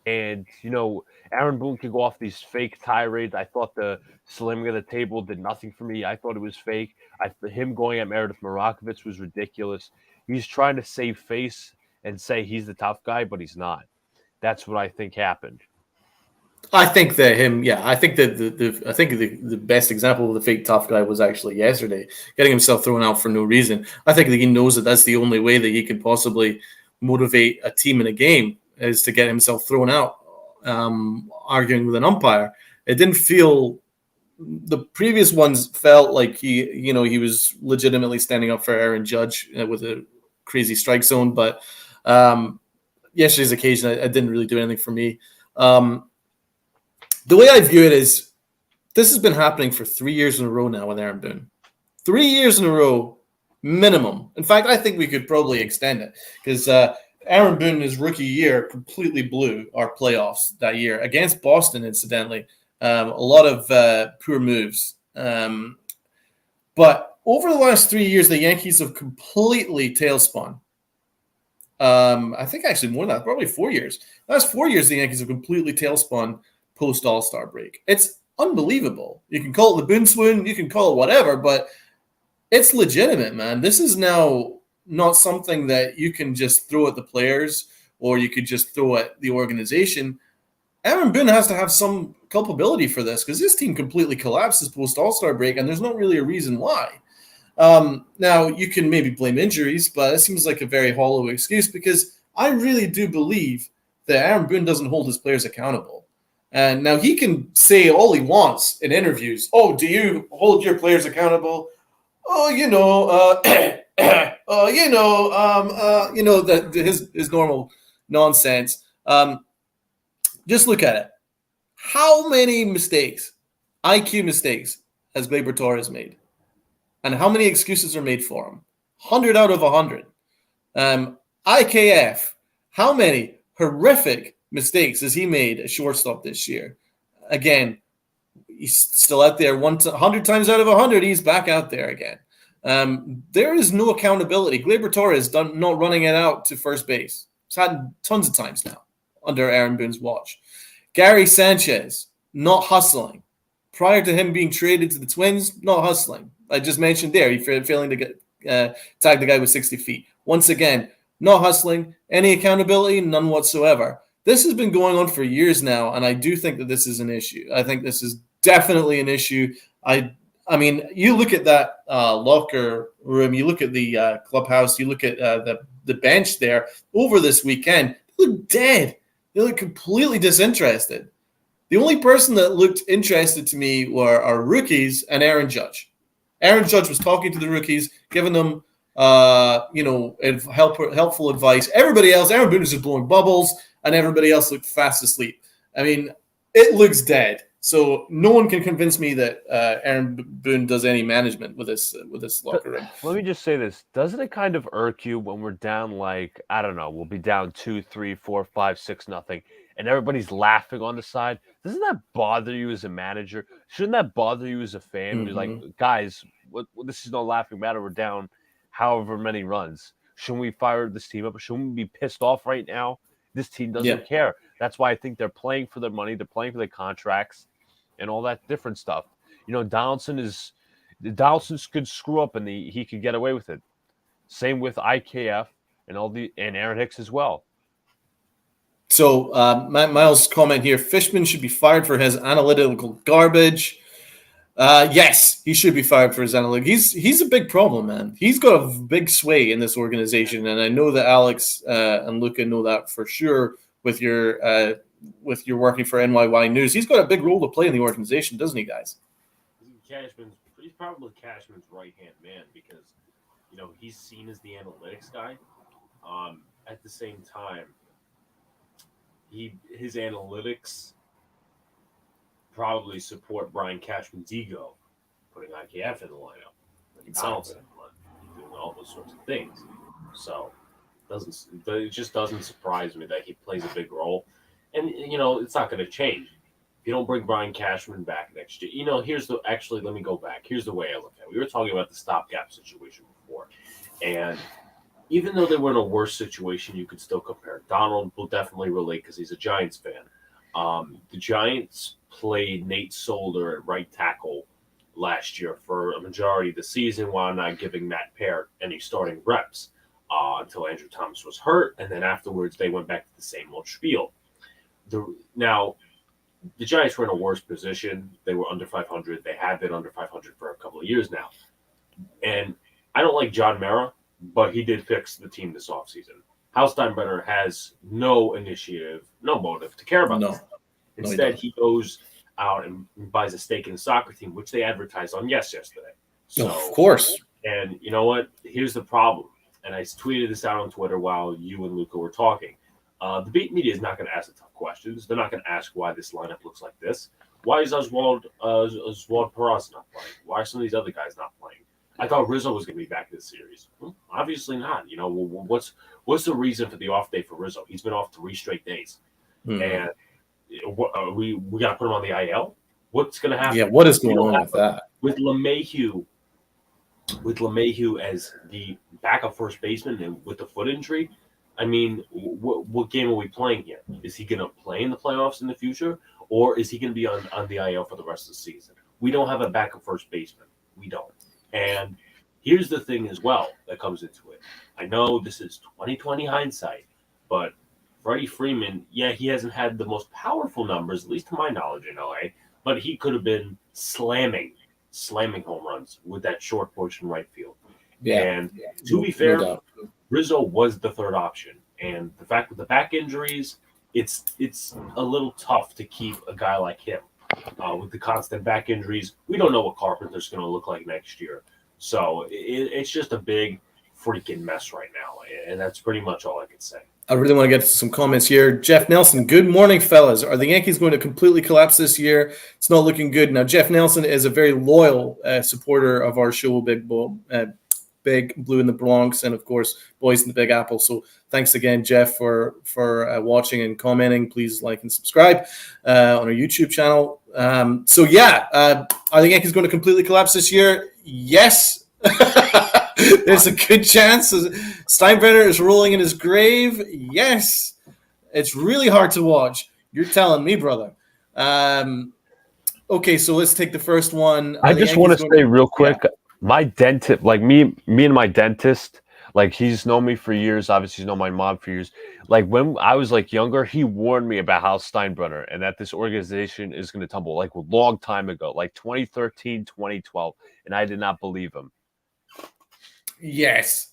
And, you know, Aaron Boone could go off these fake tirades. I thought the slamming of the table did nothing for me. I thought it was fake. Him going at Meredith Marakovits was ridiculous. He's trying to save face and say he's the tough guy, but he's not. That's what I think happened. I think that the best example of the fake tough guy was actually yesterday, getting himself thrown out for no reason. I think that he knows that that's the only way that he can possibly motivate a team in a game is to get himself thrown out, arguing with an umpire. It didn't feel the previous ones felt like he was legitimately standing up for Aaron Judge with a crazy strike zone, but yesterday's occasion, it didn't really do anything for me. The way I view it is this has been happening for 3 years in a row now with Aaron Boone. 3 years in a row, minimum. In fact, I think we could probably extend it because Aaron Boone, his rookie year, completely blew our playoffs that year against Boston, incidentally. A lot of poor moves. But over the last 3 years, the Yankees have completely tailspun. I think actually more than that, probably 4 years. The last 4 years, the Yankees have completely tailspun post All-Star break. It's unbelievable. You can call it the Boone swoon, you can call it whatever, but it's legitimate, man. This is now not something that you can just throw at the players or you could just throw at the organization. Aaron Boone has to have some culpability for this because this team completely collapses post All-Star break, and there's not really a reason why. Now, you can maybe blame injuries, but it seems like a very hollow excuse because I really do believe that Aaron Boone doesn't hold his players accountable. And now he can say all he wants in interviews. Oh, do you hold your players accountable? Oh, his normal nonsense. Just look at it. How many mistakes, IQ mistakes, has Gleyber Torres made? And how many excuses are made for him? 100 out of 100. IKF, how many horrific mistakes has he made at shortstop this year? Again, he's still out there 100 times out of 100. He's back out there again. There is no accountability. Gleyber Torres not running it out to first base. It's happened tons of times now under Aaron Boone's watch. Gary Sanchez, not hustling. Prior to him being traded to the Twins, not hustling. I just mentioned there, he failing to get tag the guy with 60 feet. Once again, not hustling, any accountability, none whatsoever. This has been going on for years now, and I do think that this is an issue. I think this is definitely an issue. I mean, you look at that locker room, you look at the clubhouse, you look at the bench there over this weekend. They look dead. They look completely disinterested. The only person that looked interested to me were our rookies and Aaron Judge. Aaron Judge was talking to the rookies, giving them helpful advice. Everybody else, Aaron Boone was just blowing bubbles, and everybody else looked fast asleep. I mean, it looks dead. So no one can convince me that Aaron Boone does any management with this locker room. Let me just say this. Doesn't it kind of irk you when we're down like, I don't know, we'll be down 2, 3, 4, 5, 6, nothing, and everybody's laughing on the side? Doesn't that bother you as a manager? Shouldn't that bother you as a fan? Mm-hmm. You're like, guys, this is no laughing matter. We're down however many runs. Shouldn't we fire this team up? Shouldn't we be pissed off right now? This team doesn't care. That's why I think they're playing for their money. They're playing for their contracts and all that different stuff. You know, Donaldson could screw up and he could get away with it. Same with IKF and Aaron Hicks as well. So Miles' comment here: Fishman should be fired for his analytical garbage. Yes, he should be fired for his analytics. He's a big problem, man. He's got a big sway in this organization, and I know that Alex and Luca know that for sure. With your working for NYY News, he's got a big role to play in the organization, doesn't he, guys? He's probably Cashman's right-hand man because, you know, he's seen as the analytics guy. At the same time, his analytics probably support Brian Cashman's ego, putting IKF in the lineup, and Donaldson in the lineup, doing all those sorts of things. So it just doesn't surprise me that he plays a big role. And, you know, it's not going to change. If you don't bring Brian Cashman back next year, you know, let me go back. Here's the way I look at it. We were talking about the stopgap situation before. And even though they were in a worse situation, you could still compare. Donald will definitely relate because he's a Giants fan. The Giants played Nate Solder at right tackle last year for a majority of the season while not giving Matt Peart any starting reps until Andrew Thomas was hurt. And then afterwards, they went back to the same old spiel. Now, the Giants were in a worse position. They were under 500. They have been under 500 for a couple of years now. And I don't like John Mara, but he did fix the team this offseason. Hal Steinbrenner has no initiative, no motive to care about this. Instead, he goes out and buys a stake in the soccer team, which they advertised on yesterday. So, of course. And you know what? Here's the problem. And I tweeted this out on Twitter while you and Luca were talking. The beat media is not going to ask the tough questions. They're not going to ask why this lineup looks like this. Why is Oswald Peraza not playing? Why are some of these other guys not playing? I thought Rizzo was going to be back this series. Well, obviously not. You know, what's the reason for the off day for Rizzo? He's been off 3 straight days. And we got to put him on the IL? What's going to happen? Yeah, what is going on with that? With LeMahieu as the backup first baseman and with the foot injury, I mean, what game are we playing here? Is he going to play in the playoffs in the future, or is he going to be on the IL for the rest of the season? We don't have a backup first baseman. We don't. And here's the thing as well that comes into it. I know this is 2020 hindsight, but Freddie Freeman, yeah, he hasn't had the most powerful numbers, at least to my knowledge in LA, but he could have been slamming home runs with that short push in right field. Yeah. And to be fair, Rizzo was the third option. And the fact with the back injuries, it's a little tough to keep a guy like him. With the constant back injuries, we don't know what Carpenter's going to look like next year. So it's just a big freaking mess right now. And that's pretty much all I can say. I really want to get to some comments here. Jeff Nelson, good morning, fellas. Are the Yankees going to completely collapse this year? It's not looking good. Now, Jeff Nelson is a very loyal supporter of our show, Big Blue in the Bronx, and, of course, Boys in the Big Apple. So thanks again, Jeff, for watching and commenting. Please like and subscribe on our YouTube channel. Are the Yankees going to completely collapse this year? Yes. There's a good chance. Steinbrenner is rolling in his grave. Yes. It's really hard to watch. You're telling me, brother. Okay, so let's take the first one. I The just want Yankees to going say real yeah. quick, my dentist, like me and my dentist, like he's known me for years. Obviously, he's known my mom for years. Like when I was like younger, he warned me about Hal Steinbrenner and that this organization is going to tumble like a long time ago, like 2013, 2012, and I did not believe him. Yes.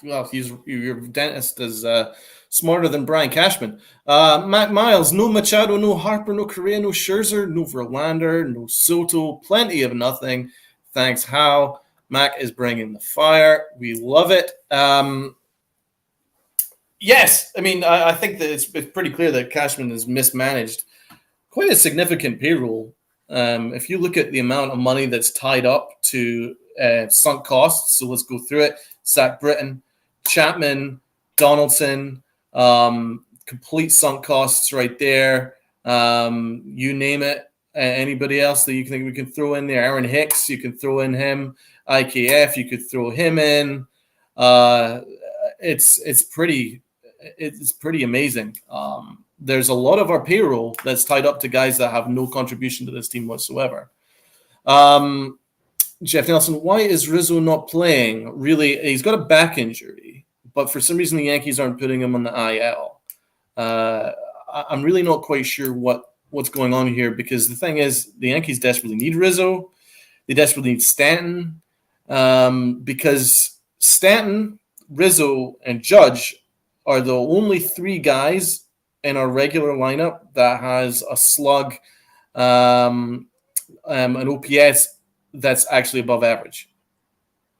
Well, your dentist is smarter than Brian Cashman. Matt Miles, no Machado, no Harper, no Correa, no Scherzer, no Verlander, no Soto. Plenty of nothing. Thanks, How. Mac is bringing the fire. We love it. Yes, I mean, I think that it's pretty clear that Cashman has mismanaged quite a significant payroll. If you look at the amount of money that's tied up to sunk costs, so let's go through it. Zach Britton, Chapman, Donaldson, complete sunk costs right there. You name it. Anybody else that you think we can throw in there? Aaron Hicks, you can throw in him. IKF, you could throw him in. It's pretty amazing. There's a lot of our payroll that's tied up to guys that have no contribution to this team whatsoever. Jeff Nelson, why is Rizzo not playing? Really, he's got a back injury, but for some reason the Yankees aren't putting him on the IL. I'm really not quite sure what's going on here, because the thing is, the Yankees desperately need Rizzo. They desperately need Stanton, because Stanton, Rizzo, and Judge are the only three guys in our regular lineup that has a slug, an OPS that's actually above average,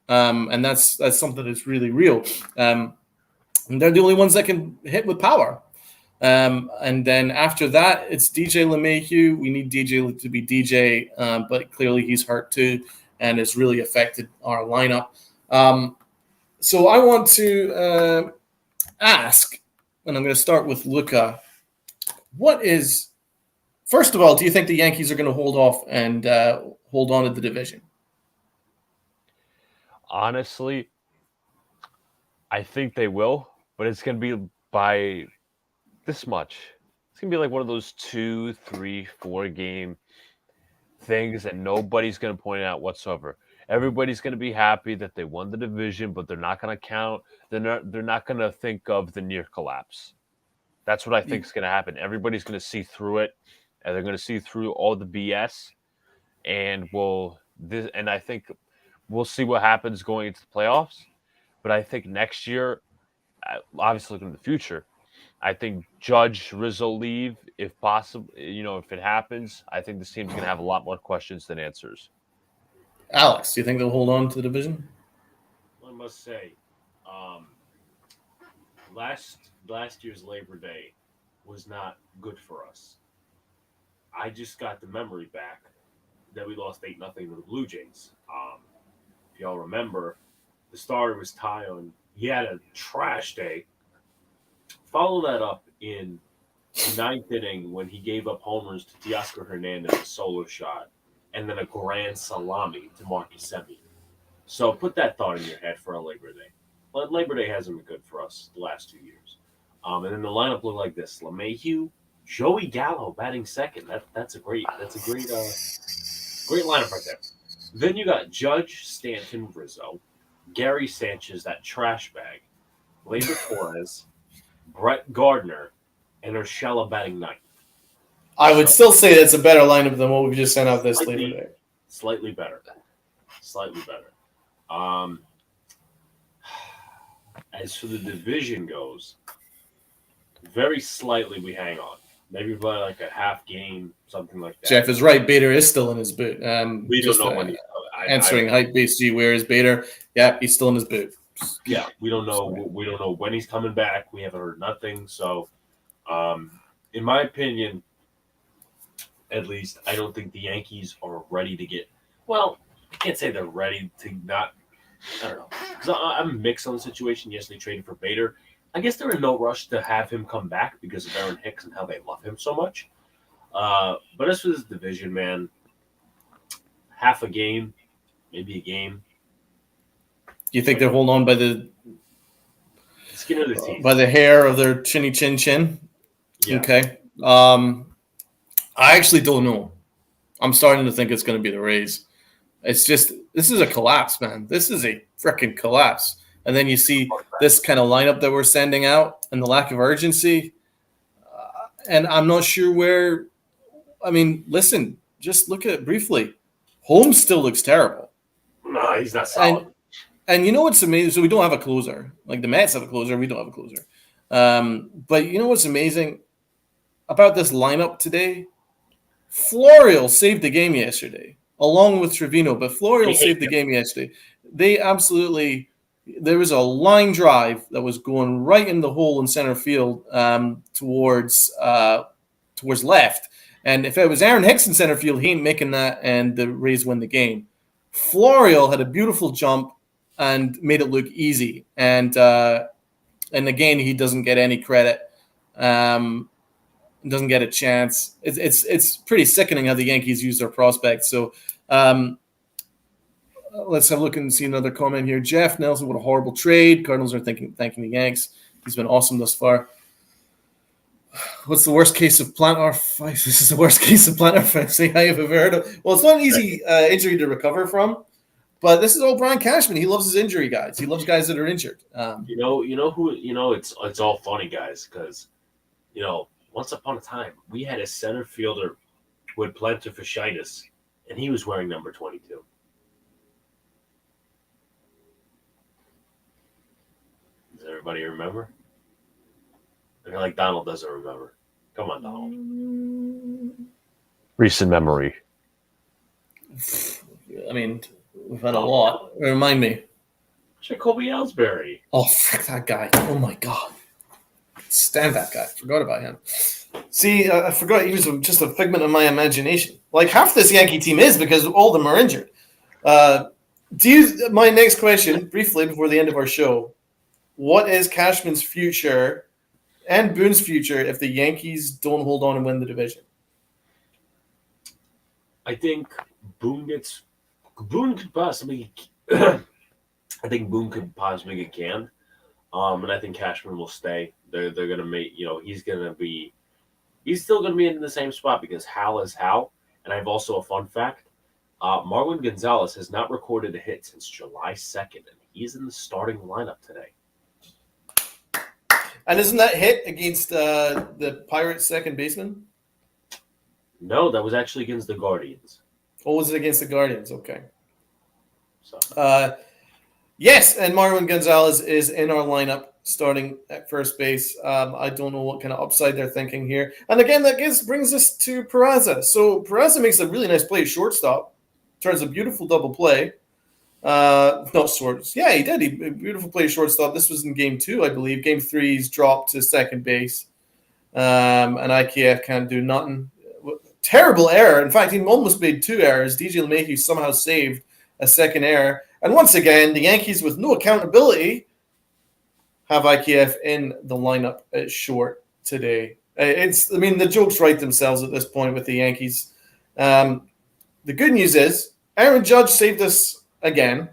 and that's something that's really real. And they're the only ones that can hit with power. And then after that, it's DJ LeMahieu. We need DJ to be DJ, but clearly he's hurt too, and it's really affected our lineup. So I want to ask, and I'm going to start with Luca. First of all, do you think the Yankees are going to hold off and hold on to the division? Honestly, I think they will, but it's going to be by this much. It's going to be like one of those 2, 3, 4 game things that nobody's going to point out whatsoever. Everybody's going to be happy that they won the division, but they're not going to count. They're not going to think of the near collapse. That's what I think is going to happen. Everybody's going to see through it, and they're going to see through all the BS, and I think we'll see what happens going into the playoffs. But I think next year, obviously looking in the future, I think Judge, Rizzo leave if possible. If it happens, I think this team's going to have a lot more questions than answers. Alex, do you think they'll hold on to the division? I must say, last year's Labor Day was not good for us. I just got the memory back that we lost 8-0 to the Blue Jays. If y'all remember, the starter was Tyon. He had a trash day. Follow that up in the 9th inning when he gave up homers to Teoscar Hernandez, a solo shot, and then a grand salami to Marcus Semien. So put that thought in your head for a Labor Day. But Labor Day hasn't been good for us the last 2 years. And then the lineup looked like this: LeMahieu, Joey Gallo batting second. That's a great lineup right there. Then you got Judge, Stanton, Rizzo, Gary Sanchez, that trash bag, Gleyber Torres, Brett Gardner, and Urshela batting ninth. I would still say that's a better lineup than what we've just sent out this Labor Day. Slightly better. As for the division goes, very slightly we hang on. Maybe by like a half game, something like that. Jeff is right. Bader is still in his boot. We don't know when he's answering hype BC. Where is Bader? Yeah, he's still in his boot. Yeah, we don't know. We don't know when he's coming back. We haven't heard nothing. So, in my opinion, at least, I don't think the Yankees are ready to get. Well, I can't say they're ready to not. I don't know. Because I'm mixed on the situation. Yes, they traded for Bader. I guess they're in no rush to have him come back because of Aaron Hicks and how they love him so much. But as for this division, man, half a game, maybe a game. Do you think they're holding on by the skin of their teeth, by the hair of their chinny chin chin? Yeah. Okay. I actually don't know. I'm starting to think it's going to be the Rays. It's just this is a collapse, man. This is a freaking collapse. And then you see this kind of lineup that we're sending out and the lack of urgency. And I'm not sure where. I mean, listen, just look at it briefly. Holmes still looks terrible. No, he's not solid. And you know what's amazing? So we don't have a closer. Like the Mets have a closer. We don't have a closer. But you know what's amazing about this lineup today? Florial saved the game yesterday, along with Trevino. But Florial saved the game yesterday. They absolutely – there was a line drive that was going right in the hole in center field towards left. And if it was Aaron Hicks in center field, he ain't making that, and the Rays win the game. Florial had a beautiful jump and made it look easy. And again, he doesn't get any credit. Doesn't get a chance. It's pretty sickening how the Yankees use their prospects. So let's have a look and see another comment here. Jeff Nelson, what a horrible trade. Cardinals are thanking the Yanks. He's been awesome thus far. What's the worst case of plantar fasciitis? This is the worst case of plantar fasciitis I have ever heard of. Well, it's not an easy injury to recover from, but this is old Brian Cashman. He loves his injury guys. He loves guys that are injured. It's all funny, guys, because once upon a time we had a center fielder with plantar fasciitis, and he was wearing number 22. Does everybody remember? I feel like Donald doesn't remember. Come on, Donald. Recent memory. I mean, we've had a lot. Remind me. Jacoby Ellsbury. Oh, frick that guy. Oh, my God. Stand that guy. Forgot about him. See, I forgot he was just a figment of my imagination. Like, half this Yankee team is because all of them are injured. My next question, briefly, before the end of our show. What is Cashman's future and Boone's future if the Yankees don't hold on and win the division? I think Boone could possibly I think Boone could possibly get canned. And I think Cashman will stay. They're gonna make he's still gonna be in the same spot because Hal is Hal. And I have also a fun fact. Marwin Gonzalez has not recorded a hit since July 2nd, and he's in the starting lineup today. And isn't that hit against the Pirates' second baseman? No, that was actually against the Guardians. Oh, was it against the Guardians? Okay. So. Yes, and Marwin Gonzalez is in our lineup starting at first base. I don't know what kind of upside they're thinking here. And again, that brings us to Peraza. So Peraza makes a really nice play at shortstop. Turns a beautiful double play. Not short. Yeah, he did. Beautiful play shortstop. This was in game 2, I believe. Game 3, he's dropped to second base. And IKF can't do nothing. Terrible error. In fact, he almost made 2 errors. DJ LeMahieu somehow saved a second error. And once again, the Yankees, with no accountability, have IKF in the lineup at short today. The jokes write themselves at this point with the Yankees. The good news is Aaron Judge saved us again,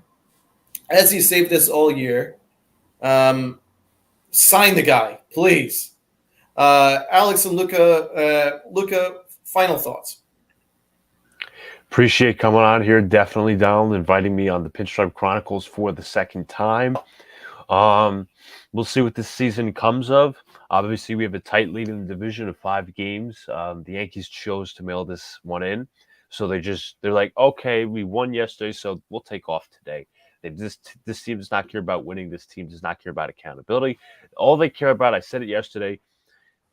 as he saved us all year. Sign the guy, please. Alex and Luca, final thoughts. Appreciate coming on here. Definitely, Donald, inviting me on the Pinstripe Chronicles for the second time. We'll see what this season comes of. Obviously, we have a tight lead in the division of 5 games. The Yankees chose to mail this one in. So they're like, okay, we won yesterday, so we'll take off today. This team does not care about winning. This team does not care about accountability. All they care about, I said it yesterday,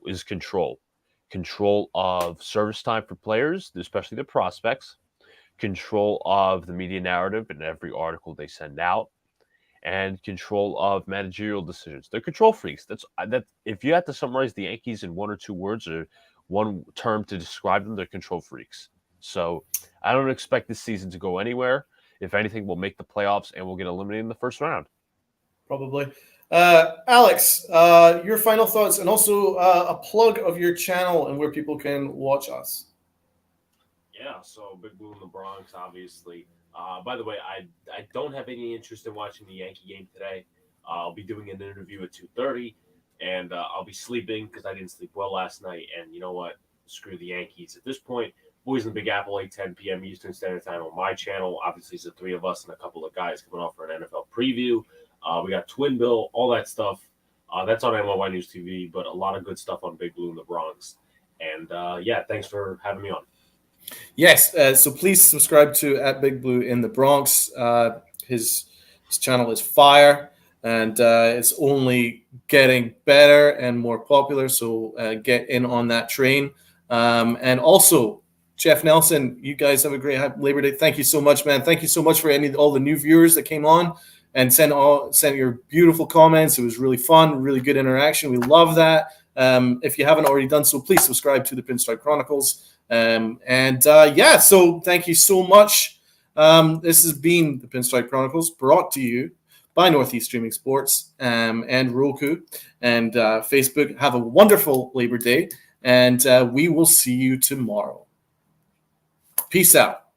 is control. Control of service time for players, especially the prospects. Control of the media narrative in every article they send out. And control of managerial decisions. They're control freaks. That if you had to summarize the Yankees in 1 or 2 words or one term to describe them, they're control freaks. So I don't expect this season to go anywhere. If anything, we'll make the playoffs and we'll get eliminated in the first round. Probably. Alex, your final thoughts and also a plug of your channel and where people can watch us. Yeah, so Big Blue in the Bronx, obviously. By the way, I don't have any interest in watching the Yankee game today. I'll be doing an interview at 2:30, and I'll be sleeping because I didn't sleep well last night. And you know what? Screw the Yankees. At this point, Boys in the Big Apple, 8:10 p.m. Eastern Standard Time on my channel. Obviously, it's the three of us and a couple of guys coming off for an NFL preview. We got Twin Bill, all that stuff. That's on NYY News TV, but a lot of good stuff on Big Blue in the Bronx. And yeah, thanks for having me on. Yes, so please subscribe to at Big Blue in the Bronx. His channel is fire, and it's only getting better and more popular. So get in on that train. And also, Jeff Nelson, you guys have a great Labor Day. Thank you so much, man. Thank you so much for all the new viewers that came on and sent your beautiful comments. It was really fun, really good interaction. We love that. If you haven't already done so, please subscribe to the Pinstripe Chronicles. So thank you so much. This has been the Pinstripe Chronicles, brought to you by Northeast Streaming Sports and Roku and Facebook. Have a wonderful Labor Day, and we will see you tomorrow. Peace out.